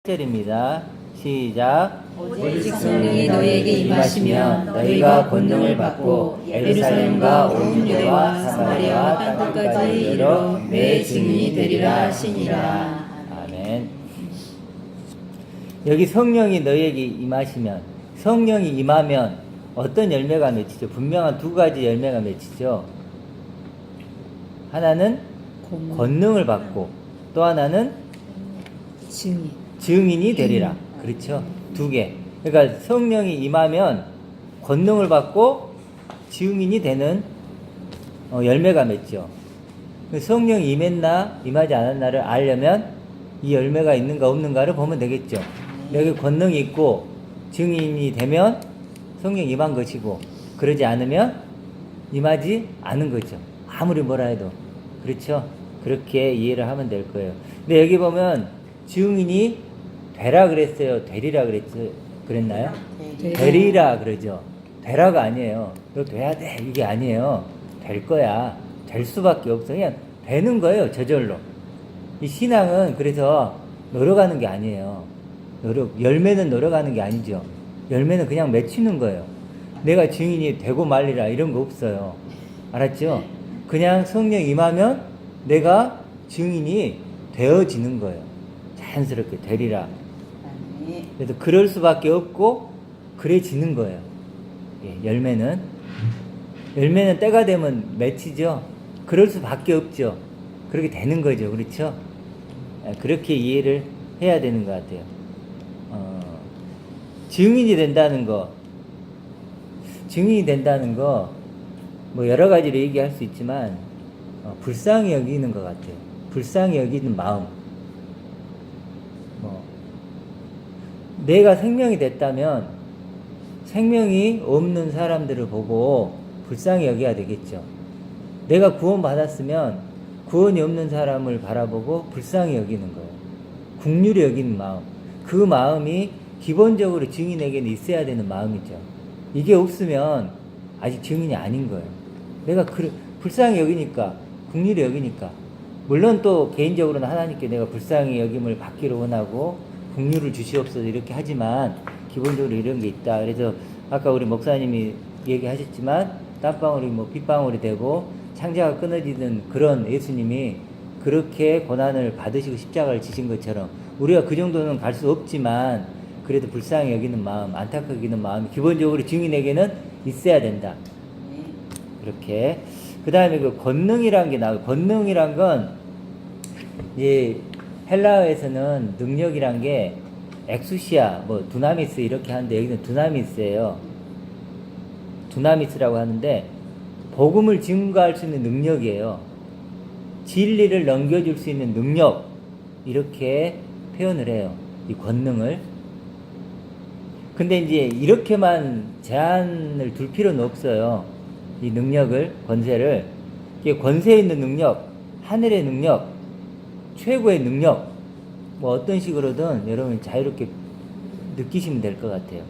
절입니다. 시작. 오직 성령이 너희에게 임하시면 너희가 권능을 받고 예루살렘과 온 유대와 사마리아와 땅 끝까지 이르러 내 증인이 되리라 하시니라. 아멘. 여기 성령이 너희에게 임하시면, 성령이 임하면 어떤 열매가 맺히죠? 분명한 두 가지 열매가 맺히죠. 하나는 권능을 받고 또 하나는 증인이 되리라. 그렇죠? 두 개. 그러니까 성령이 임하면 권능을 받고 증인이 되는 열매가 맺죠. 성령이 임했나 임하지 않았나를 알려면 이 열매가 있는가 없는가를 보면 되겠죠. 여기 권능이 있고 증인이 되면 성령 임한 것이고, 그러지 않으면 임하지 않은 거죠. 아무리 뭐라 해도. 그렇죠? 그렇게 이해를 하면 될 거예요. 근데 여기 보면 증인이 되라 그랬어요? 되리라 그랬나요? 되리라 그러죠. 되라가 아니에요. 너 돼야 돼. 이게 아니에요. 될 거야. 될 수밖에 없어. 그냥 되는 거예요. 저절로. 이 신앙은 그래서 노력하는 게 아니에요. 열매는 노력하는 게 아니죠. 열매는 그냥 맺히는 거예요. 내가 증인이 되고 말리라 이런 거 없어요. 알았죠? 그냥 성령 임하면 내가 증인이 되어지는 거예요. 자연스럽게 되리라. 그래서 그럴 수밖에 없고 그래지는 거예요. 예, 열매는 때가 되면 맺히죠. 그럴 수밖에 없죠. 그렇게 되는 거죠. 그렇죠? 그렇게 이해를 해야 되는 것 같아요. 증인이 된다는 거 뭐 여러 가지로 얘기할 수 있지만 불쌍히 여기는 것 같아요. 불쌍히 여기는 마음. 내가 생명이 됐다면 생명이 없는 사람들을 보고 불쌍히 여겨야 되겠죠. 내가 구원 받았으면 구원이 없는 사람을 바라보고 불쌍히 여기는 거예요. 긍휼히 여기는 마음. 그 마음이 기본적으로 증인에게는 있어야 되는 마음이죠. 이게 없으면 아직 증인이 아닌 거예요. 내가 불쌍히 여기니까, 긍휼히 여기니까. 물론 또 개인적으로는 하나님께 내가 불쌍히 여김을 받기를 원하고 긍휼을 주시옵소서 이렇게 하지만 기본적으로 이런 게 있다. 그래서 아까 우리 목사님이 얘기하셨지만 땀방울이 빗방울이 되고 창자가 끊어지는 그런 예수님이 그렇게 고난을 받으시고 십자가를 지신 것처럼 우리가 그 정도는 갈 수 없지만 그래도 불쌍히 여기는 마음, 안타깝게 여기는 마음이 기본적으로 증인에게는 있어야 된다. 그렇게. 그 다음에 그 권능이란 게 나와요. 권능이란 건 헬라어에서는 능력이란 게 엑수시아, 두나미스 이렇게 하는데 여기는 두나미스예요. 두나미스라고 하는데 복음을 증거할 수 있는 능력이에요. 진리를 넘겨줄 수 있는 능력, 이렇게 표현을 해요. 이 권능을. 근데 이제 이렇게만 제한을 둘 필요는 없어요. 이 능력을, 권세를. 이게 권세 있는 능력, 하늘의 능력, 최고의 능력, 어떤 식으로든 여러분 자유롭게 느끼시면 될 것 같아요.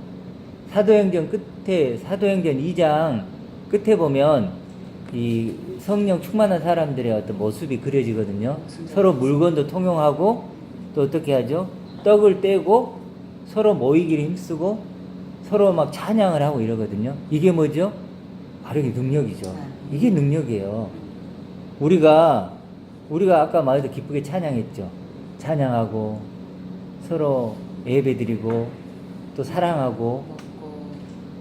사도행전 2장 끝에 보면 이 성령 충만한 사람들의 어떤 모습이 그려지거든요. 서로 물건도 통용하고 또 어떻게 하죠? 떡을 떼고 서로 모이기를 힘쓰고 서로 막 찬양을 하고 이러거든요. 이게 뭐죠? 바로 이게 능력이죠. 이게 능력이에요. 우리가 아까 말해도 기쁘게 찬양했죠. 찬양하고 서로 예배드리고 또 사랑하고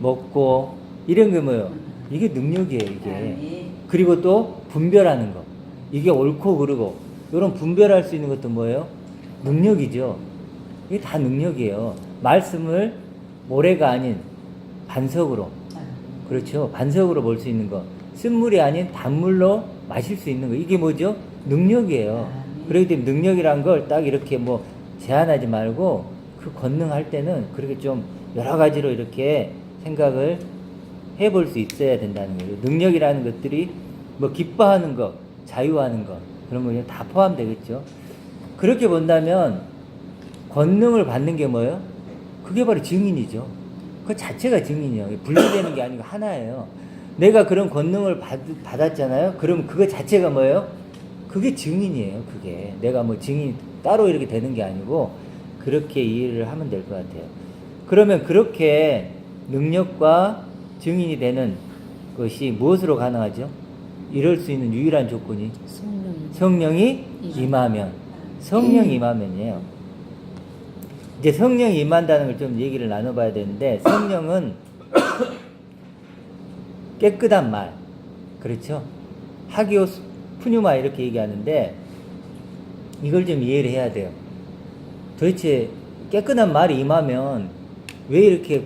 먹고 이런 게 뭐예요? 이게 능력이에요. 이게. 그리고 또 분별하는 거. 이게 옳고 그르고 이런 분별할 수 있는 것도 뭐예요? 능력이죠. 이게 다 능력이에요. 말씀을 모래가 아닌 반석으로, 그렇죠? 반석으로 볼 수 있는 거. 쓴물이 아닌 단물로 마실 수 있는 거. 이게 뭐죠? 능력이에요. 그렇기 때문에 능력이란 걸 딱 이렇게 제한하지 말고 그 권능할 때는 그렇게 좀 여러 가지로 이렇게 생각을 해볼 수 있어야 된다는 거예요. 능력이라는 것들이 기뻐하는 것, 자유하는 것, 그런 거 다 포함되겠죠. 그렇게 본다면 권능을 받는 게 뭐예요? 그게 바로 증인이죠. 그 자체가 증인이에요. 분리되는 게 아니고 하나예요. 내가 그런 권능을 받았잖아요. 그럼 그거 자체가 뭐예요? 그게 증인이에요. 그게 내가 증인 따로 이렇게 되는 게 아니고 그렇게 이해를 하면 될 것 같아요. 그러면 그렇게 능력과 증인이 되는 것이 무엇으로 가능하죠? 이럴 수 있는 유일한 조건이 성령이 임하면. 성령이 임하면이에요. 이제 성령이 임한다는 걸 좀 얘기를 나눠봐야 되는데, 성령은 깨끗한 말, 그렇죠? 하기오스 푸뉴마 이렇게 얘기하는데, 이걸 좀 이해를 해야 돼요. 도대체 깨끗한 말이 임하면 왜 이렇게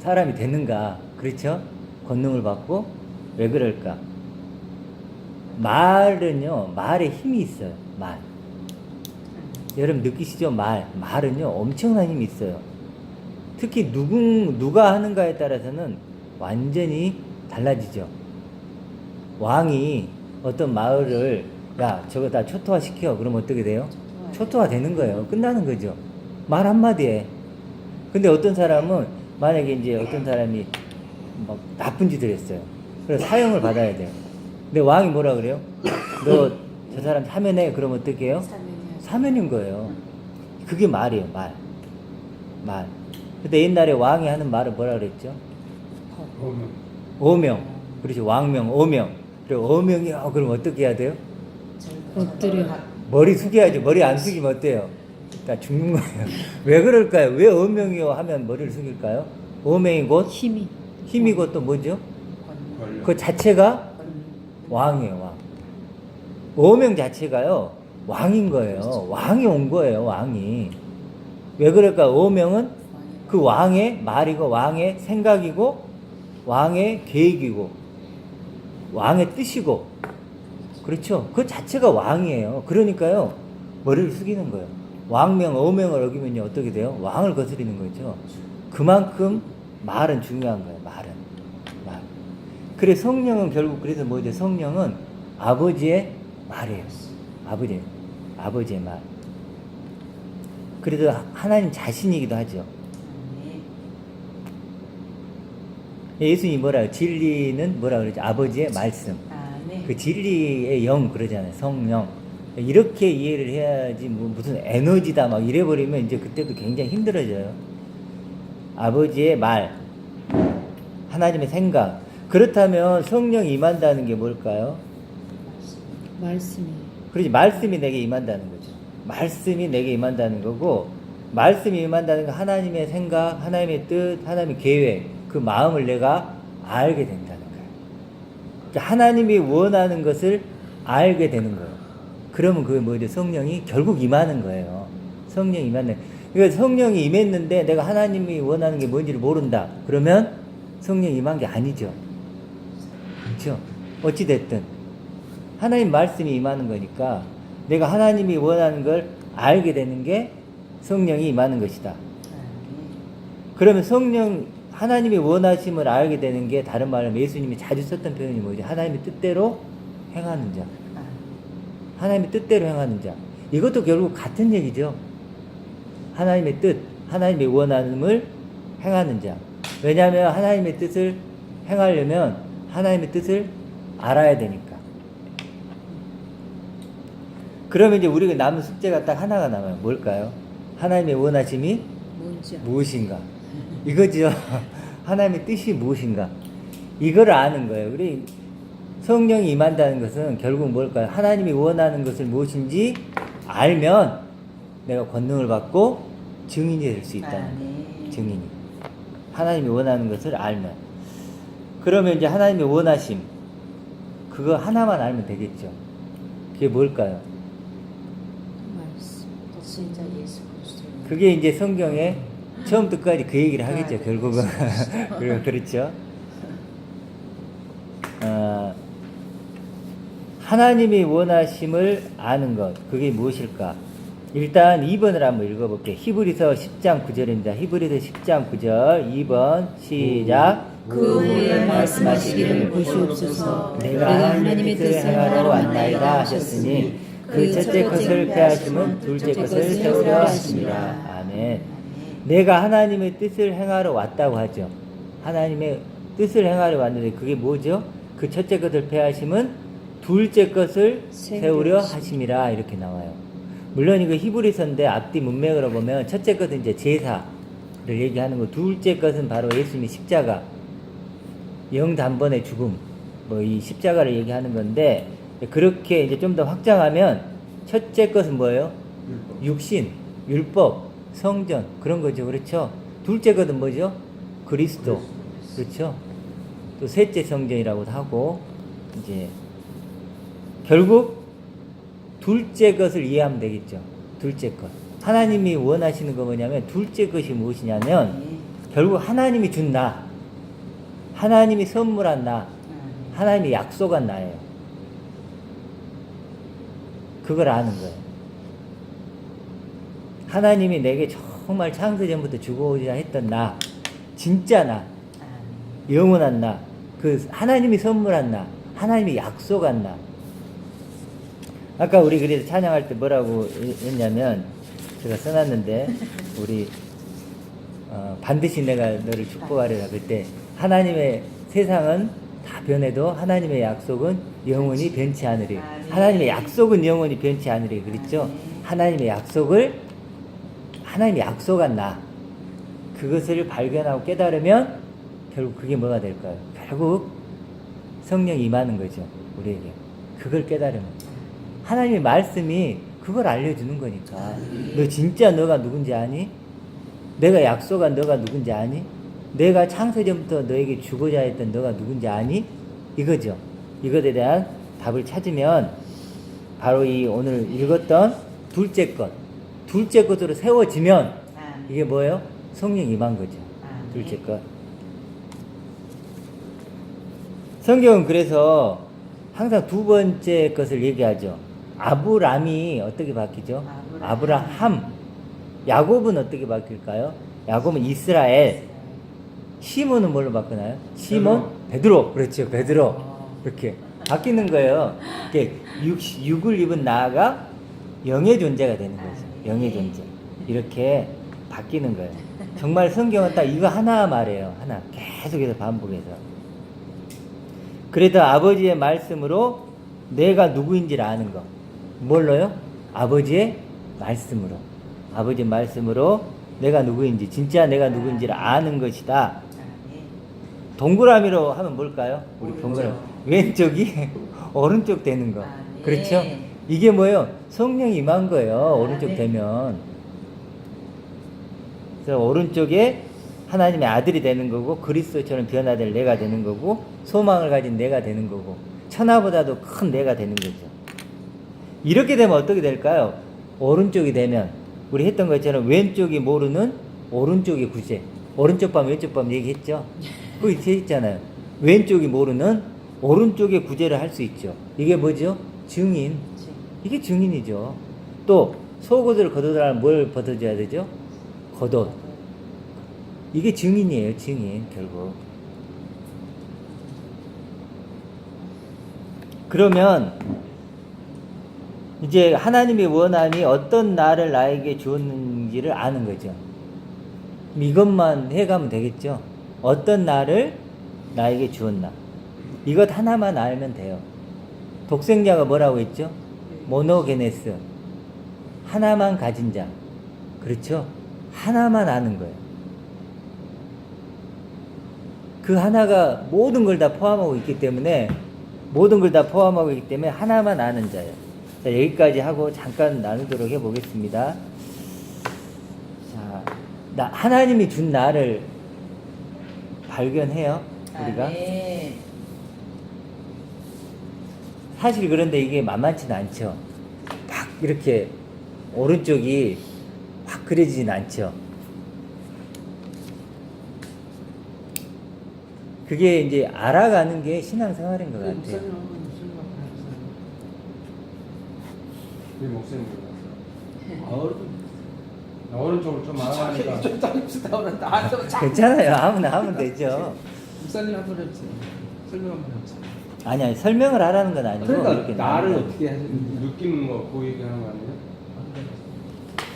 사람이 되는가, 그렇죠? 권능을 받고 왜 그럴까? 말은요, 말에 힘이 있어요. 말. 여러분 느끼시죠? 말은요 엄청난 힘이 있어요. 특히 누가 하는가에 따라서는 완전히 달라지죠. 왕이 어떤 마을을 야 저거 다 초토화 시켜, 그러면 어떻게 돼요? 초토화 되는 거예요. 끝나는 거죠. 말 한마디에. 근데 어떤 사람은 만약에 이제 어떤 사람이 막 나쁜 짓을 했어요. 그래서 사형을 받아야 돼요. 근데 왕이 뭐라 그래요? 너 저 사람 사면해. 그러면 어떻게 해요? 사면인 거예요. 그게 말이에요. 말. 근데 옛날에 왕이 하는 말은 뭐라 그랬죠? 어명. 그렇죠. 왕명, 어명. 그리고 어명이요. 그럼 어떻게 해야 돼요? 엎드려. 머리 숙여야죠. 머리 안 숙이면 어때요? 다 죽는 거예요. 왜 그럴까요? 왜 어명이요 하면 머리를 숙일까요? 어명이 곧 힘이 곧 또 뭐죠? 그 자체가 왕이에요. 왕. 어명 자체가요 왕인 거예요. 왕이 온 거예요. 왕이. 왜 그럴까? 어명은 그 왕의 말이고 왕의 생각이고 왕의 계획이고 왕의 뜻이고, 그렇죠? 그 자체가 왕이에요. 그러니까요 머리를 숙이는 거예요. 왕명, 어명을 어기면요 어떻게 돼요? 왕을 거스리는 거죠. 그만큼 말은 중요한 거예요. 말. 그래 성령은 결국 그래서 뭐죠? 성령은 아버지의 말이에요. 아버지의 말. 그래도 하나님 자신이기도 하죠. 예수님이 뭐라 해요? 진리는 뭐라 그러죠? 아버지의 말씀. 그 진리의 영 그러잖아요. 성령. 이렇게 이해를 해야지 뭐 무슨 에너지다 막 이래버리면 이제 그때도 굉장히 힘들어져요. 아버지의 말, 하나님의 생각. 그렇다면 성령이 임한다는 게 뭘까요? 말씀이. 그렇지. 말씀이 내게 임한다는 거죠. 말씀이 내게 임한다는 거고, 말씀이 임한다는 건 하나님의 생각, 하나님의 뜻, 하나님의 계획, 그 마음을 내가 알게 된다는 거예요. 그러니까 하나님이 원하는 것을 알게 되는 거예요. 그러면 그게 뭐죠? 성령이 결국 임하는 거예요. 성령이 임하는. 그러니까 성령이 임했는데 내가 하나님이 원하는 게 뭔지를 모른다. 그러면 성령이 임한 게 아니죠. 그렇죠? 어찌됐든 하나님 말씀이 임하는 거니까 내가 하나님이 원하는 걸 알게 되는 게 성령이 임하는 것이다. 그러면 하나님이 원하심을 알게 되는 게, 다른 말로 예수님이 자주 썼던 표현이 뭐죠? 하나님의 뜻대로 행하는 자. 하나님의 뜻대로 행하는 자. 이것도 결국 같은 얘기죠. 하나님의 뜻, 하나님의 원함을 행하는 자. 왜냐하면 하나님의 뜻을 행하려면 하나님의 뜻을 알아야 되니까. 그러면 이제 우리가 남은 숙제가 딱 하나가 남아요. 뭘까요? 하나님의 원하심이 무엇인가? 이거죠. 하나님의 뜻이 무엇인가? 이걸 아는 거예요. 우리 성령이 임한다는 것은 결국 뭘까요? 하나님이 원하는 것을 무엇인지 알면 내가 권능을 받고 증인이 될 수 있다는 거예요. 증인이. 하나님이 원하는 것을 알면. 그러면 이제 하나님의 원하심, 그거 하나만 알면 되겠죠. 그게 뭘까요? 말씀. 진짜 예수 그리스도. 그게 이제 성경에 처음부터 끝까지 그 얘기를 하겠죠. 결국은. 그렇죠. 하나님이 원하심을 아는 것, 그게 무엇일까? 일단 2번을 한번 읽어볼게요. 히브리서 10장 9절입니다. 히브리서 10장 9절 2번 시작. 그 후에 말씀하시기를 보시옵소서. 내가 하나님의 뜻을 행하러 왔나이다 하셨으니 그 첫째 것을 패하심은 둘째 것을 세우려 하심이라. 아멘. 내가 하나님의 뜻을 행하러 왔다고 하죠. 하나님의 뜻을 행하러 왔는데 그게 뭐죠? 그 첫째 것을 패하심은 둘째 것을 세우려 하심이라, 이렇게 나와요. 물론 이거 히브리서인데 앞뒤 문맥으로 보면 첫째 것은 이제 제사를 얘기하는 거, 둘째 것은 바로 예수님의 십자가, 영단번의 죽음, 뭐 이 십자가를 얘기하는 건데, 그렇게 이제 좀 더 확장하면 첫째 것은 뭐예요? 육신, 율법, 성전, 그런 거죠. 그렇죠? 둘째 것은 뭐죠? 그리스도. 그렇죠? 또 셋째 성전이라고도 하고, 이제 결국 둘째 것을 이해하면 되겠죠. 둘째 것. 하나님이 원하시는 거 뭐냐면, 둘째 것이 무엇이냐면 결국 하나님이 준 나, 하나님이 선물한 나, 하나님이 약속한 나예요. 그걸 아는 거예요. 하나님이 내게 정말 창세전부터 주고자 했던 나, 진짜 나, 영원한 나, 그 하나님이 선물한 나, 하나님이 약속한 나. 아까 우리 그래서 찬양할 때 뭐라고 했냐면, 제가 써놨는데, 우리 반드시 내가 너를 축복하리라. 그때 하나님의 세상은 다 변해도 하나님의 약속은 영원히 변치 않으리. 하나님의 약속은 영원히 변치 않으리. 그랬죠? 하나님의 약속을, 하나님이 약속한 나, 그것을 발견하고 깨달으면 결국 그게 뭐가 될까요? 결국 성령이 임하는 거죠. 우리에게. 그걸 깨달으면 하나님의 말씀이 그걸 알려주는 거니까. 너 진짜 너가 누군지 아니? 내가 약속한 너가 누군지 아니? 내가 창세전부터 너에게 주고자 했던 너가 누군지 아니? 이거죠. 이것에 대한 답을 찾으면 바로 이 오늘 읽었던 둘째 것으로 세워지면 이게 뭐예요? 성령 임한 거죠. 둘째 것. 성경은 그래서 항상 두 번째 것을 얘기하죠. 아브람이 어떻게 바뀌죠? 아브라함. 야곱은 어떻게 바뀔까요? 야곱은 이스라엘. 시몬은 뭘로 바꾸나요? 시몬? 베드로. 그렇죠. 베드로. 이렇게 바뀌는 거예요. 이렇게 육을 입은 나아가 영의 존재가 되는 거죠. 영의 존재. 이렇게 바뀌는 거예요. 정말 성경은 딱 이거 하나 말해요. 하나. 계속해서 반복해서. 그래도 아버지의 말씀으로 내가 누구인지를 아는 거. 뭘로요? 아버지의 말씀으로. 아버지의 말씀으로 내가 누구인지, 진짜 내가 누구인지를 아는 것이다. 동그라미로 하면 뭘까요? 우리 동그라미. 왼쪽이 오른쪽 되는 거. 그렇죠? 이게 뭐예요? 성령이 임한 거예요. 오른쪽 되면. 그래서 오른쪽에 하나님의 아들이 되는 거고, 그리스도처럼 변화될 내가 되는 거고, 소망을 가진 내가 되는 거고, 천하보다도 큰 내가 되는 거죠. 이렇게 되면 어떻게 될까요? 오른쪽이 되면 우리 했던 것처럼 왼쪽이 모르는 오른쪽의 구제. 오른쪽 밤 왼쪽 밤 얘기했죠. 거기 돼 있잖아요. 왼쪽이 모르는 오른쪽의 구제를 할 수 있죠. 이게 뭐죠? 증인. 이게 증인이죠. 또 속옷을 걷어달라면 뭘 벗어줘야 되죠? 겉옷. 이게 증인이에요. 증인. 결국. 그러면 이제 하나님의 원함이 어떤 나를 나에게 주었는지를 아는 거죠. 이것만 해가면 되겠죠. 어떤 나를 나에게 주었나. 이것 하나만 알면 돼요. 독생자가 뭐라고 했죠? 모노게네스. 하나만 가진 자. 그렇죠? 하나만 아는 거예요. 그 하나가 모든 걸 다 포함하고 있기 때문에 하나만 아는 자예요. 자, 여기까지 하고 잠깐 나누도록 해보겠습니다. 자, 하나님이 준 나를 발견해요, 우리가. 사실 그런데 이게 만만치는 않죠. 막 이렇게 오른쪽이 확 그려지진 않죠. 그게 이제 알아가는 게 신앙생활인 것 같아요. 목사님 오른쪽을 좀 알아가니까 좀 떨립시다 오늘 괜찮아요. 아무나 하면 되죠. 목사님 한번 해주세요. 설명 한번 해주세요. 아니 설명을 하라는 건 아니고 그러니까 이렇게 나를 나오는 어떻게 느끼는 거 그 얘기하는 거 아니에요?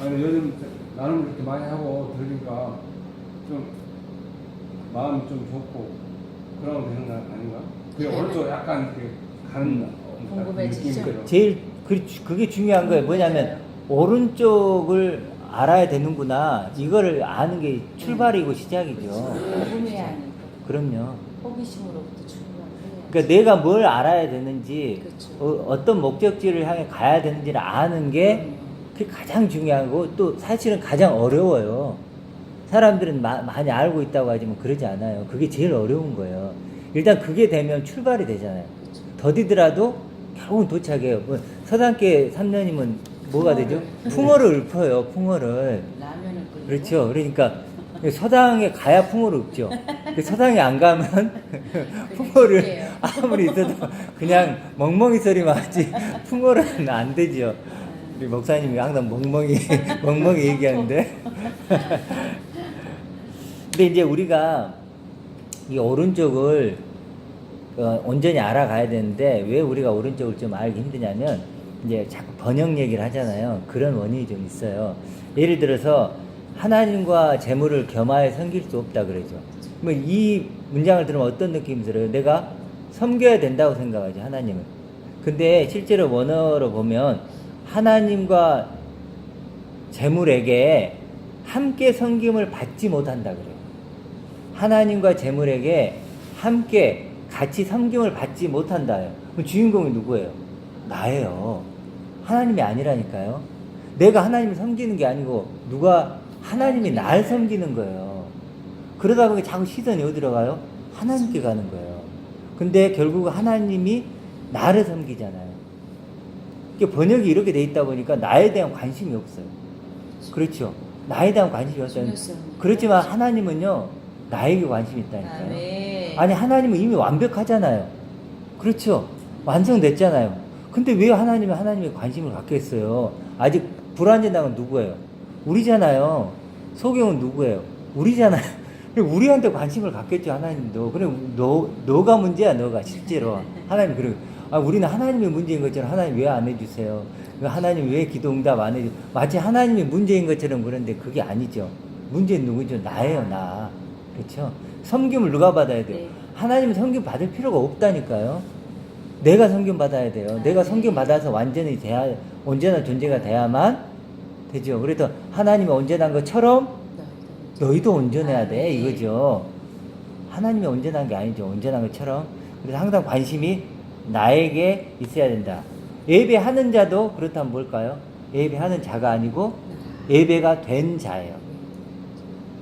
아니 요즘 나는 이렇게 많이 하고 들으니까 좀 마음이 좀 좋고 그러면 되는 거 아닌가? 그게 오른쪽 약간 이렇게 가는 궁금해지죠? 느낌이 제일 그게 중요한 거예요. 뭐냐면 오른쪽을 알아야 되는구나. 이거를 아는 게 출발이고 시작이죠. 궁금해야 하니까. 그럼요. 호기심으로부터 출발해야. 그러니까 내가 뭘 알아야 되는지, 그렇죠. 어떤 목적지를 향해 가야 되는지를 아는 게 그게 가장 중요하고 또 사실은 가장 어려워요. 사람들은 많이 알고 있다고 하지만 그러지 않아요. 그게 제일 어려운 거예요. 일단 그게 되면 출발이 되잖아요. 그렇죠. 더디더라도 결국은 도착해요. 뭐 서당계 3년이면 뭐가 되죠? 풍어를 읊어요. 풍어를. 라면을 끓이고. 그렇죠. 그러니까 서당에 가야 풍어를 읊죠. 서당에 안 가면 풍어를 죽게요. 아무리 있어도 그냥 멍멍이 소리만 하지 풍어는 안 되죠. 우리 목사님이 항상 멍멍이 얘기하는데. 근데 이제 우리가 이 오른쪽을 온전히 알아가야 되는데 왜 우리가 오른쪽을 좀 알기 힘드냐면 이제 자꾸 번역 얘기를 하잖아요. 그런 원인이 좀 있어요. 예를 들어서 하나님과 재물을 겸하여 섬길 수 없다 그러죠. 뭐 이 문장을 들으면 어떤 느낌이 들어요? 내가 섬겨야 된다고 생각하죠, 하나님을. 근데 실제로 원어로 보면 하나님과 재물에게 함께 섬김을 받지 못한다 그래요. 하나님과 재물에게 함께 같이 섬김을 받지 못한다요. 그럼 주인공이 누구예요? 나예요. 하나님이 아니라니까요. 내가 하나님을 섬기는 게 아니고 누가 하나님이 날 섬기는 거예요. 그러다 보니 자꾸 시선이 어디로 가요? 하나님께 가는 거예요. 근데 결국 하나님이 나를 섬기잖아요. 번역이 이렇게 돼 있다 보니까 나에 대한 관심이 없어요. 그렇죠. 나에 대한 관심이 없어요. 그렇지만 하나님은요, 나에게 관심이 있다니까요. 네. 아니, 하나님은 이미 완벽하잖아요. 그렇죠. 완성됐잖아요. 근데 왜 하나님의 관심을 갖겠어요? 아직 불완전한 건 누구예요? 우리잖아요. 소경은 누구예요? 우리잖아요. 우리한테 관심을 갖겠죠, 하나님도. 그래, 너가 문제야, 너가, 실제로. 하나님, 그래. 우리는 하나님의 문제인 것처럼 하나님 왜 안 해주세요? 하나님 왜 기도 응답 안 해주세요? 마치 하나님이 문제인 것처럼 그런데 그게 아니죠. 문제는 누구죠? 나예요, 나. 그렇죠? 섬김을 누가 받아야 돼요? 네. 하나님은 섬김 받을 필요가 없다니까요. 내가 섬김 받아야 돼요. 내가 섬김 받아서 완전히 온전한 존재가 돼야만 되죠. 그래서 하나님이 온전한 것처럼 너희도 온전해야 돼, 이거죠. 하나님이 온전한 게 아니죠. 온전한 것처럼. 그래서 항상 관심이 나에게 있어야 된다. 예배하는 자도 그렇다면 뭘까요? 예배하는 자가 아니고 예배가 된 자예요.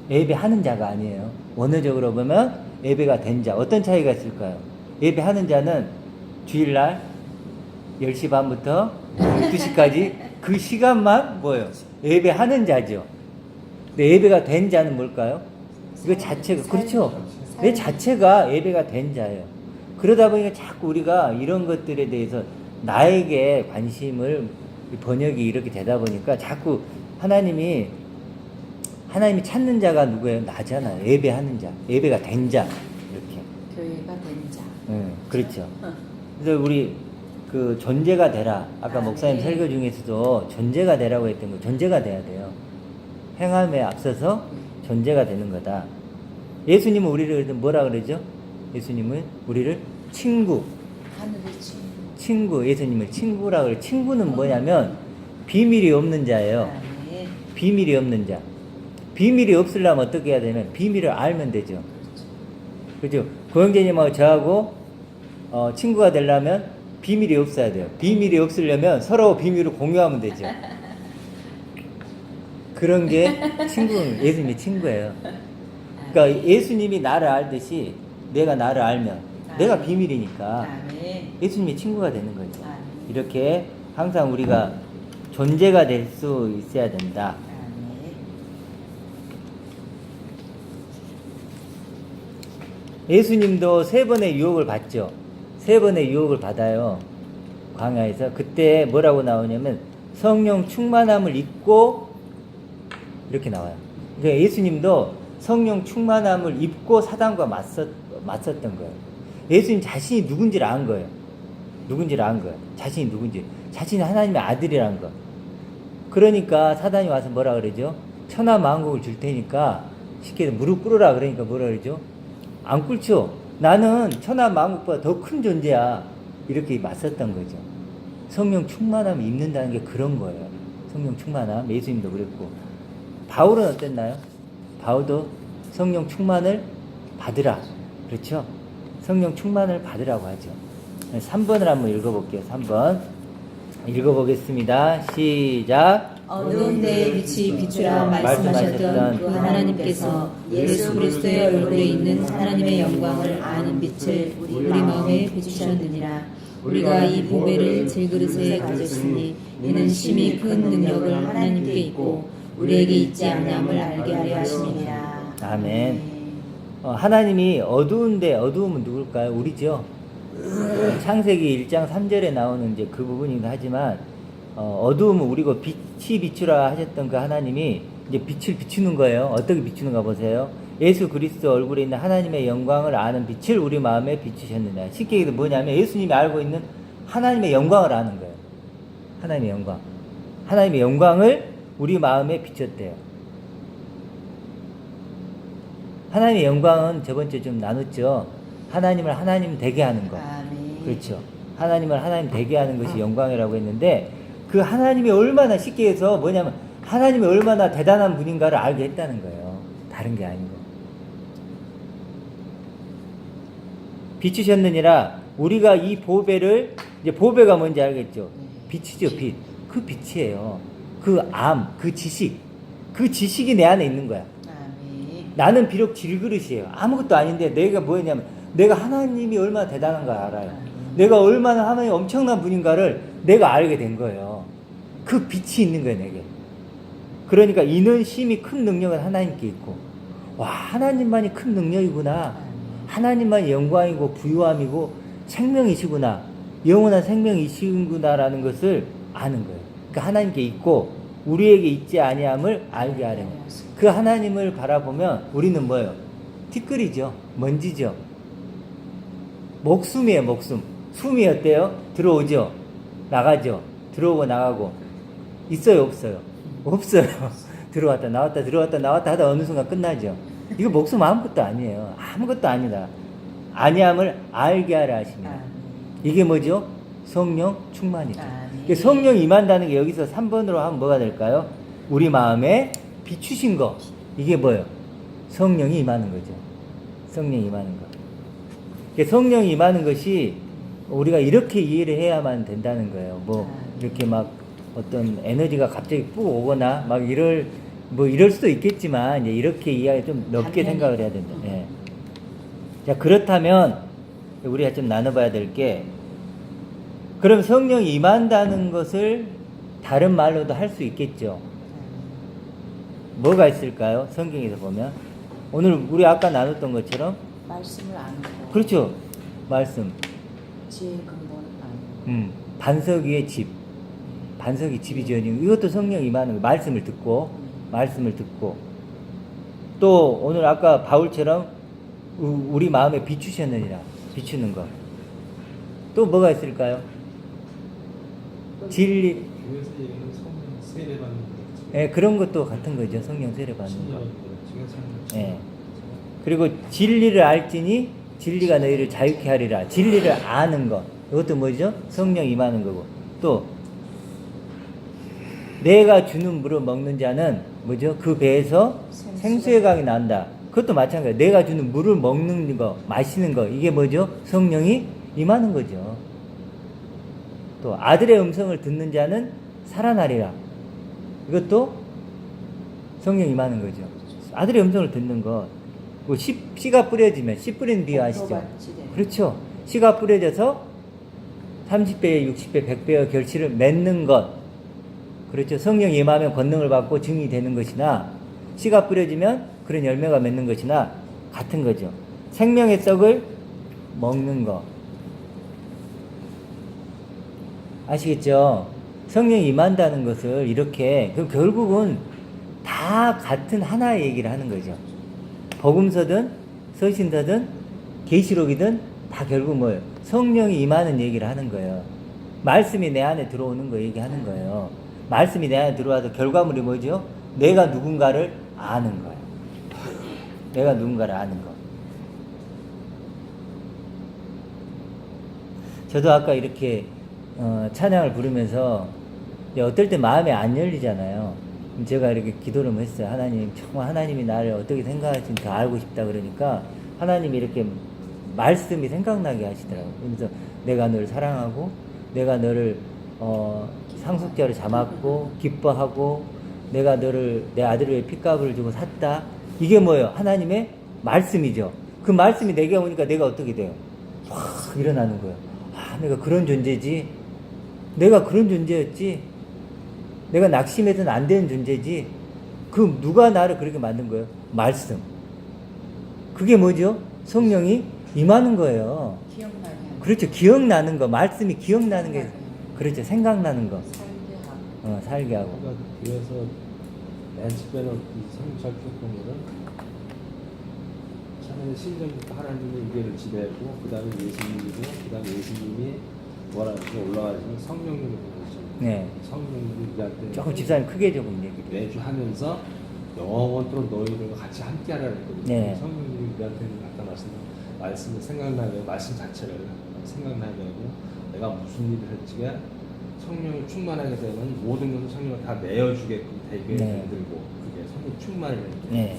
예배하는 자가 아니에요. 원어적으로 보면 예배가 된 자. 어떤 차이가 있을까요? 예배하는 자는 주일날 10시 반부터 12시까지 그 시간만 뭐예요? 예배하는 자죠. 근데 예배가 된 자는 뭘까요? 이거 자체가, 그렇죠. 내 자체가 예배가 된 자예요. 그러다 보니까 자꾸 우리가 이런 것들에 대해서 나에게 관심을, 번역이 이렇게 되다 보니까 자꾸 하나님이 찾는 자가 누구예요? 나잖아요. 예배하는 자, 예배가 된 자, 이렇게. 교회가 된 자. 그렇죠. 그래서 우리 그 존재가 되라. 아까 목사님 네. 설교 중에서도 존재가 되라고 했던 거, 존재가 돼야 돼요. 행함에 앞서서 존재가 되는 거다. 예수님은 우리를 뭐라 그러죠? 예수님은 우리를 친구. 하늘의 친구. 친구, 예수님을 친구라 그래요. 친구는 뭐냐면 비밀이 없는 자예요. 네. 비밀이 없는 자. 비밀이 없으려면 어떻게 해야 되면 비밀을 알면 되죠. 그렇죠. 고영재님하고 저하고 친구가 되려면 비밀이 없어야 돼요. 비밀이 없으려면 서로 비밀을 공유하면 되죠. 그런 게 예수님의 친구예요. 그러니까 예수님이 나를 알듯이 내가 나를 알면 내가 비밀이니까 예수님의 친구가 되는 거죠. 이렇게 항상 우리가 존재가 될 수 있어야 된다. 예수님도 3번의 유혹을 받죠. 3번의 유혹을 받아요. 광야에서. 그때 뭐라고 나오냐면 성령 충만함을 입고 이렇게 나와요. 그러니까 예수님도 성령 충만함을 입고 사단과 맞섰던 거예요. 예수님 자신이 누군지를 안 거예요. 자신이 누군지. 자신이 하나님의 아들이란 거. 그러니까 사단이 와서 뭐라 그러죠? 천하 만국을 줄 테니까 쉽게 무릎 꿇으라 그러니까 뭐라 그러죠? 안 꿇죠. 나는 천하 만국보다 더 큰 존재야. 이렇게 맞섰던 거죠. 성령 충만함을 입는다는 게 그런 거예요. 성령 충만함. 예수님도 그랬고. 바울은 어땠나요? 바울도 성령 충만을 받으라. 그렇죠? 성령 충만을 받으라고 하죠. 3번을 한번 읽어볼게요. 3번. 읽어보겠습니다. 시작. 어두운 데에 빛이 비추라 말씀하셨던 그 하나님께서 예수 그리스도의 얼굴에 있는 하나님의 영광을 아는 빛을 우리 마음에 비추셨느니라. 우리가 이 보배를 질그릇에 가졌으니 이는 심히 큰 능력을 하나님께 있고 우리에게 있지 아니함을 알게 하려 하심이니라. 아멘. 하나님이 어두운데, 어두움은 누굴까요? 우리죠. 창세기 1장 3절에 나오는 이제 그 부분이긴 하지만, 어두움은 우리고 빛이 비추라 하셨던 그 하나님이 이제 빛을 비추는 거예요. 어떻게 비추는가 보세요. 예수 그리스도 얼굴에 있는 하나님의 영광을 아는 빛을 우리 마음에 비추셨느냐. 쉽게 얘기해서 뭐냐면 예수님이 알고 있는 하나님의 영광을 아는 거예요. 하나님의 영광. 하나님의 영광을 우리 마음에 비췄대요. 하나님의 영광은 저번주에 좀 나눴죠. 하나님을 하나님 되게 하는 것. 아멘. 그렇죠. 하나님을 하나님 되게 하는 것이 영광이라고 했는데, 그 하나님이 얼마나, 쉽게 해서 뭐냐면 하나님이 얼마나 대단한 분인가를 알게 했다는 거예요. 다른 게 아니고. 비추셨느니라. 우리가 이 보배를, 이제 보배가 뭔지 알겠죠? 빛이죠, 빛. 그 빛이에요. 그 암, 그 지식. 그 지식이 내 안에 있는 거야. 아멘. 나는 비록 질그릇이에요. 아무것도 아닌데 내가 뭐였냐면 내가 하나님이 얼마나 대단한가 알아요. 내가 얼마나 하나님이 엄청난 분인가를 내가 알게 된 거예요. 그 빛이 있는 거예요, 내게. 그러니까 이는 심히 큰 능력은 하나님께 있고, 와, 하나님만이 큰 능력이구나. 하나님만이 영광이고 부유함이고 생명이시구나. 영원한 생명이시구나라는 것을 아는 거예요. 그러니까 하나님께 있고 우리에게 있지 아니함을 알게 하려고. 그 하나님을 바라보면 우리는 뭐예요? 티끌이죠. 먼지죠. 목숨이에요, 목숨. 숨이 어때요? 들어오죠. 나가죠. 들어오고 나가고. 있어요, 없어요? 없어요. 들어왔다 나왔다 들어왔다 나왔다 하다 어느 순간 끝나죠. 이거 목숨 아무것도 아니에요. 아무것도 아니다. 아니함을 알게 하라 하십니다. 이게 뭐죠? 성령 충만이죠. 성령 임한다는 게 여기서 3번으로 하면 뭐가 될까요? 우리 마음에 비추신 거. 이게 뭐예요? 성령이 임하는 거죠. 성령이 임하는 거. 성령이 임하는 것이 우리가 이렇게 이해를 해야만 된다는 거예요. 뭐 이렇게 막 어떤 에너지가 갑자기 푹 오거나 막 이럴 수도 있겠지만 이제 이렇게 이해하기 좀 넓게 생각을 해야 된다. 예. 자, 그렇다면 우리가 좀 나눠봐야 될 게, 그럼 성령이 임한다는 것을 다른 말로도 할 수 있겠죠. 뭐가 있을까요? 성경에서 보면 오늘 우리 아까 나눴던 것처럼 말씀을 아는 거. 그렇죠. 말씀. 지혜의 근본을 아는 거. 반석 위에 집. 반석이 집이죠. 이것도 성령이 임하는 거. 말씀을 듣고 또 오늘 아까 바울처럼 우리 마음에 비추셨느니라. 비추는 거. 또 뭐가 있을까요? 진리. 교회에서 얘기하는 성령 세례 받는 거. 예, 그런 것도 같은 거죠. 성령 세례 받는 거. 제가 예. 그리고 진리를 알지니 진리가 너희를 자유케 하리라. 진리를 아는 것. 이것도 뭐죠? 성령 임하는 거고. 또 내가 주는 물을 먹는 자는 뭐죠? 그 배에서 생수의 강이 난다. 그것도 마찬가지예요. 내가 주는 물을 먹는 거, 마시는 거. 이게 뭐죠? 성령이 임하는 거죠. 또 아들의 음성을 듣는 자는 살아나리라. 이것도 성령 임하는 거죠. 아들의 음성을 듣는 것. 씨가 뿌려지면, 씨 뿌리는 비유 아시죠? 그렇죠. 씨가 뿌려져서 30배, 60배, 100배의 결실을 맺는 것. 그렇죠. 성령이 임하면 권능을 받고 증이 되는 것이나, 씨가 뿌려지면 그런 열매가 맺는 것이나 같은 거죠. 생명의 떡을 먹는 것. 아시겠죠? 성령이 임한다는 것을 이렇게, 그럼 결국은 다 같은 하나의 얘기를 하는 거죠. 복음서든 서신서든 계시록이든 다 결국 뭐예요? 성령이 임하는 얘기를 하는 거예요. 말씀이 내 안에 들어오는 거 얘기하는 거예요. 말씀이 내 안에 들어와서 결과물이 뭐죠? 내가 누군가를 아는 거예요. 내가 누군가를 아는 거. 저도 아까 이렇게 찬양을 부르면서 이제 어떨 때 마음이 안 열리잖아요. 제가 이렇게 기도를 했어요. 하나님, 정말 하나님이 나를 어떻게 생각하시는지 더 알고 싶다 그러니까 하나님이 이렇게 말씀이 생각나게 하시더라고요. 그래서 내가 너를 사랑하고 내가 너를 상속자로 잡았고 기뻐하고 내가 너를 내 아들을 위해 핏값을 주고 샀다. 이게 뭐예요? 하나님의 말씀이죠. 그 말씀이 내게 오니까 내가 어떻게 돼요? 확 일어나는 거예요. 아, 내가 그런 존재지. 내가 그런 존재였지. 내가 낙심해서는 안 되는 존재지. 그 누가 나를 그렇게 만든 거예요? 말씀. 그게 뭐죠? 성령이 임하는 거예요. 기억나게 하는 그렇죠. 기억나는 거. 말씀이 기억나는 게 그렇죠. 생각나는 거. 살게 하고 살게 하고. 그러니까 그래서 맨 처음에는 이 성찰 보면은 처음에 신정부터 하나님의 의견을 지배했고 그 다음에 예수님이고 그 다음에 예수님이 뭐라고 올라가시면 성령님을 보내죠. 네. 성령님이 우리한테 조금 집사님 크게 조금 얘기해. 매주 하면서 영원토록 너희들과 같이 함께하라 했거든요. 네. 성령님이 우리한테 나타나시는 말씀을 생각나게 하고 말씀 자체를 생각나게 하고 내가 무슨 일을 할지가 성령이 충만하게 되면 모든 것을 성령을 다 내어주게끔 되게 네. 만들고 그게 성령 충만이라는 게 네.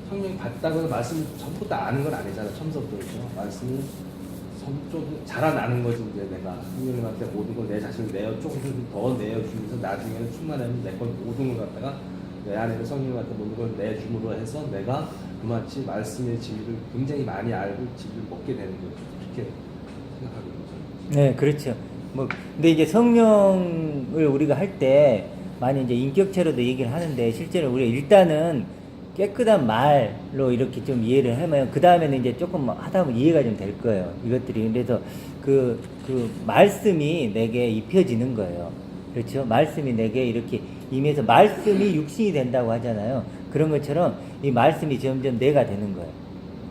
성령이 받다고 해서 말씀 전부 다 아는 건 아니잖아. 처음부터 그렇죠. 말씀이 좀 자라나는 거지 이제 내가 성령님한테 모든 걸 내 자신을 내어 조금씩 더 내어주면서 나중에는 충만하면 내 걸 모든 걸 갖다가 내 안에 성령님한테 모든 걸 내줌으로 해서 내가 그만치 말씀의 진리를 굉장히 많이 알고 진리를 먹게 되는 거죠. 그렇게 생각하고 있죠. 네, 그렇죠. 뭐, 근데 이제 성령을 우리가 할 때, 많이 이제 인격체로도 얘기를 하는데, 실제로 우리가 일단은 깨끗한 말로 이렇게 좀 이해를 하면, 그 다음에는 이제 조금 하다 보면 이해가 좀 될 거예요. 이것들이. 그래서 그 말씀이 내게 입혀지는 거예요. 그렇죠? 말씀이 내게 이렇게 임해서, 말씀이 육신이 된다고 하잖아요. 그런 것처럼 이 말씀이 점점 내가 되는 거예요.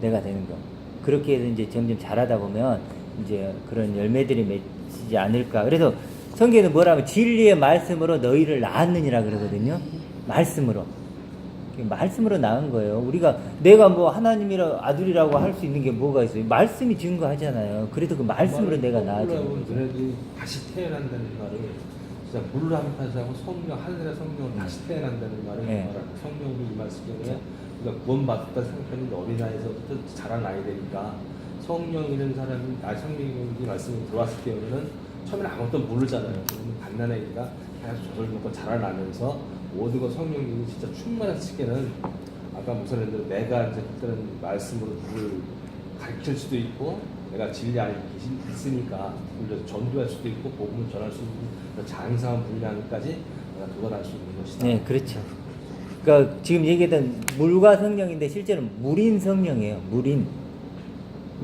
내가 되는 거. 그렇게 해서 이제 점점 자라다 보면, 이제 그런 열매들이 맺히지 않을까. 그래서 성경에는 뭐라면 진리의 말씀으로 너희를 낳았느니라 그러거든요. 말씀으로. 말씀으로 낳은 거예요. 우리가 내가 뭐 하나님이라 아들이라고 할 수 있는 게 뭐가 있어요? 말씀이 증거하잖아요. 그래도 그 말씀으로 내가 낳아진 거죠. 너네들이 다시 태어난다는 말을 진짜 물을 한 탓하고 성령 하늘의 성령은 다시 태어난다는 말을 네. 성령이 이 말씀에 그러니까 구원받았다 생각하는데 어린아이에서부터 자란 아이 되니까 성령 있는 사람이 성령이 말씀이 들어왔을 때는 처음에는 아무것도 모르잖아요. 그러면 갓난아이가 계속 저절 먹고 자라나면서 모든 것 성령님이 진짜 충만했을 때는 아까 목사님들 내가 이제 그때는 말씀으로 누구를 가르칠 수도 있고 내가 진리 안에 있으니까 우리가 전도할 수도 있고 복음을 전할 수 있는 장사한 분량까지 내가 도달할 수 있는 것이다. 네, 그렇죠. 그러니까 지금 얘기했던 물과 성령인데 실제는 물인 성령이에요. 물인.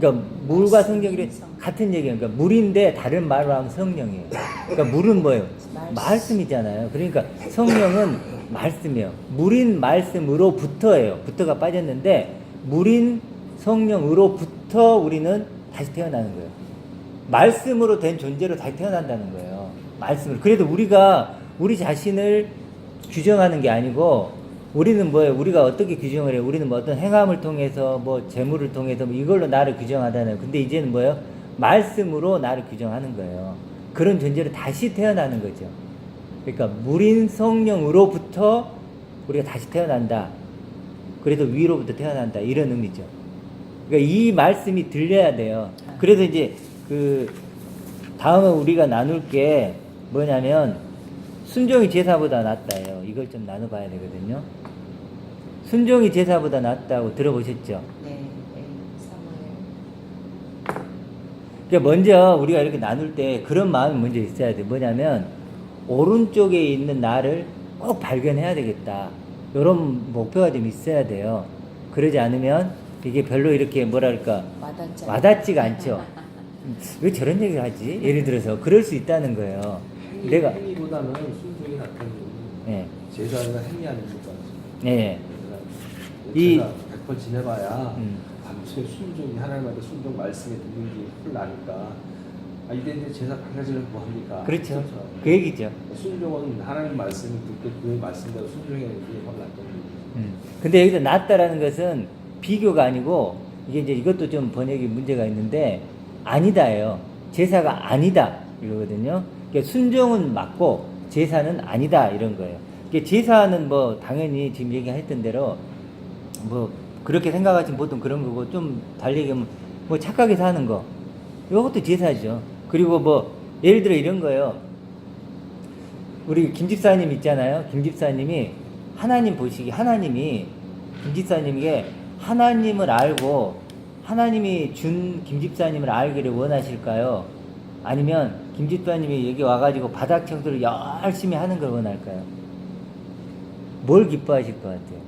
그러니까 물과 성령이 같은 얘기예요. 그러니까 물인데 다른 말로 하면 성령이에요. 그러니까 물은 뭐예요? 말씀이잖아요. 그러니까 성령은 말씀이에요. 물인 말씀으로부터예요. 부터가 빠졌는데 물인 성령으로부터 우리는 다시 태어나는 거예요. 말씀으로 된 존재로 다시 태어난다는 거예요. 말씀으로. 그래도 우리가 우리 자신을 규정하는 게 아니고 우리는 뭐예요? 우리가 어떻게 규정을 해요? 우리는 뭐 어떤 행함을 통해서 뭐 재물을 통해서 뭐 이걸로 나를 규정하잖아요. 근데 이제는 뭐예요? 말씀으로 나를 규정하는 거예요. 그런 존재로 다시 태어나는 거죠. 그러니까 물인 성령으로부터 우리가 다시 태어난다. 그래도 위로부터 태어난다. 이런 의미죠. 그러니까 이 말씀이 들려야 돼요. 그래서 이제 그 다음에 우리가 나눌 게 뭐냐면 순종이 제사보다 낫다예요. 이걸 좀 나눠봐야 되거든요. 순종이 제사보다 낫다고 들어보셨죠? 네, 사모예요. 그러니까 먼저 우리가 이렇게 나눌 때 그런 마음이 먼저 있어야 돼. 뭐냐면 오른쪽에 있는 나를 꼭 발견해야 되겠다. 이런 목표가 좀 있어야 돼요. 그러지 않으면 이게 별로 이렇게 뭐랄까 와닿지가 않죠. 왜 저런 얘기를 하지? 예를 들어서 그럴 수 있다는 거예요. 내가 행위보다는 순종이 낫다는 거지. 예. 제사가 행위 아닙니까? 예. 이 100번 지내봐야 음. 밤새 순종이 하나님한테 순종 말씀에 듣는 게 흘러나니까 이제 제사 한 가지를 뭐 합니까? 그렇죠. 그 얘기죠. 순종은 하나님 말씀을 듣고 그 말씀대로 순종하는 게 훨씬 낫다는 거죠. 근데 여기서 낫다라는 것은 비교가 아니고 이게 이제 이것도 좀 번역이 문제가 있는데 아니다예요. 제사가 아니다 이거거든요. 그러니까 순종은 맞고 제사는 아니다 이런 거예요. 이게 제사는 뭐 당연히 지금 얘기했던 대로 뭐 그렇게 생각하시면 보통 그런 거고 좀 달리 얘기하면 뭐 착하게 사는 거 이것도 제사죠. 그리고 뭐 예를 들어 이런 거예요. 우리 김 집사님 있잖아요. 김 집사님이 하나님 보시기 하나님이 김 집사님에게 하나님을 알고 하나님이 준 김 집사님을 알기를 원하실까요? 아니면 김 집사님이 여기 와가지고 바닥 청소를 열심히 하는 걸 원할까요? 뭘 기뻐하실 것 같아요?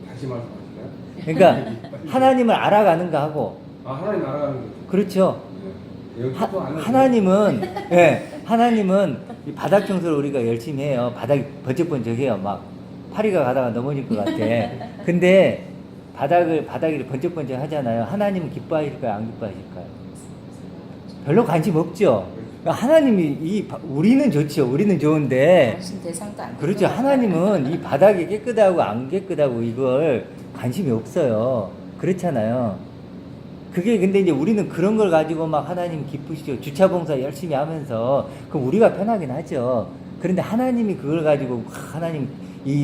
다시 말씀하실까요? 그러니까 하나님을 알아가는 거 하고 하나님 알아가는 거죠. 그렇죠. 네. 여기 또 안 해도 하나님은 하나님은 이 바닥 청소를 우리가 열심히 해요. 바닥이 번쩍번쩍해요. 막 파리가 가다가 넘어질 것 같아. 근데 바닥이 번쩍번쩍 하잖아요. 하나님은 기뻐하실까요? 안 기뻐하실까요? 별로 관심 없죠. 그러니까 하나님이 우리는 좋죠. 우리는 좋은데 관심 대상도 안 그렇죠. 하나님은 이 바닥이 깨끗하고 안 깨끗하고 이걸 관심이 없어요. 그렇잖아요. 그게 근데 이제 우리는 그런 걸 가지고 막 하나님 기쁘시죠. 주차 봉사 열심히 하면서 그럼 우리가 편하긴 하죠. 그런데 하나님이 그걸 가지고 하나님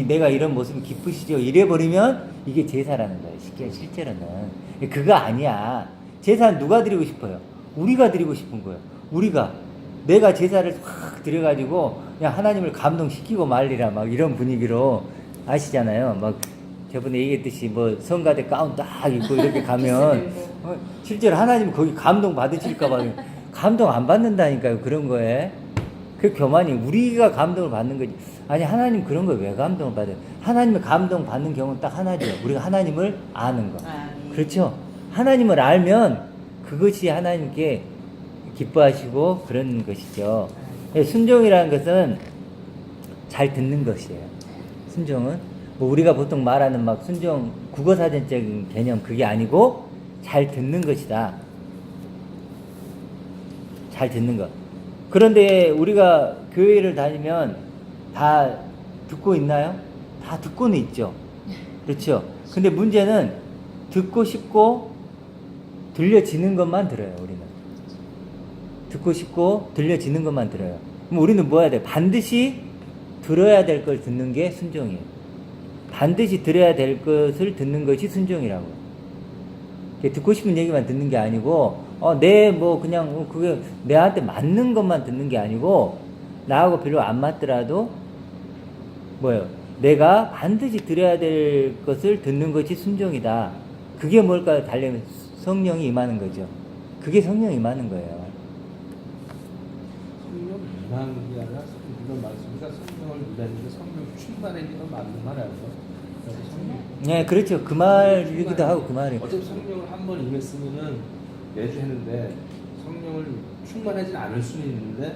내가 이런 모습이 기쁘시죠. 이래 버리면 이게 제사라는 거예요. 실제로는 그거 아니야. 제사는 누가 드리고 싶어요? 우리가 드리고 싶은 거예요. 내가 제사를 확 드려가지고 그냥 하나님을 감동시키고 말리라 막 이런 분위기로 아시잖아요. 막 저번에 얘기했듯이 뭐 성가대 가운 딱 입고 이렇게 가면 실제로 하나님 거기 감동 받으실까봐 감동 안 받는다니까요. 그런 거에 그 교만이 우리가 감동을 받는 거지. 아니 하나님 그런 걸 왜 감동을 받아요? 하나님의 감동 받는 경우는 딱 하나죠. 우리가 하나님을 아는 거. 그렇죠. 하나님을 알면 그것이 하나님께 기뻐하시고 그런 것이죠. 순종이라는 것은 잘 듣는 것이에요. 순종은 뭐 우리가 보통 말하는 막 순종 국어사전적인 개념 그게 아니고 잘 듣는 것이다. 잘 듣는 것. 그런데 우리가 교회를 다니면 다 듣고 있나요? 다 듣고는 있죠. 그렇죠. 근데 문제는 듣고 싶고 들려지는 것만 들어요. 우리는 듣고 싶고 들려지는 것만 들어요. 그럼 우리는 뭐 해야 돼? 반드시 들어야 될 걸 듣는 게 순종이에요. 반드시 들어야 될 것을 듣는 것이 순종이라고. 듣고 싶은 얘기만 듣는 게 아니고 그냥 그게 내한테 맞는 것만 듣는 게 아니고 나하고 별로 안 맞더라도 뭐예요? 내가 반드시 들어야 될 것을 듣는 것이 순종이다. 그게 뭘까요? 달래면 성령이 임하는 거죠. 그게 성령이 임하는 거예요. 성령 임하는 게 아니라 이런 말씀이니까 성령을 임하는데 성령 충만해지는 맞는 말 아니에요? 네, 그렇죠. 그 말이기도 하고 그 말이. 어차피 성령을 한 번 임했으면은 매주 했는데 성령을 충만하지 않을 수는 있는데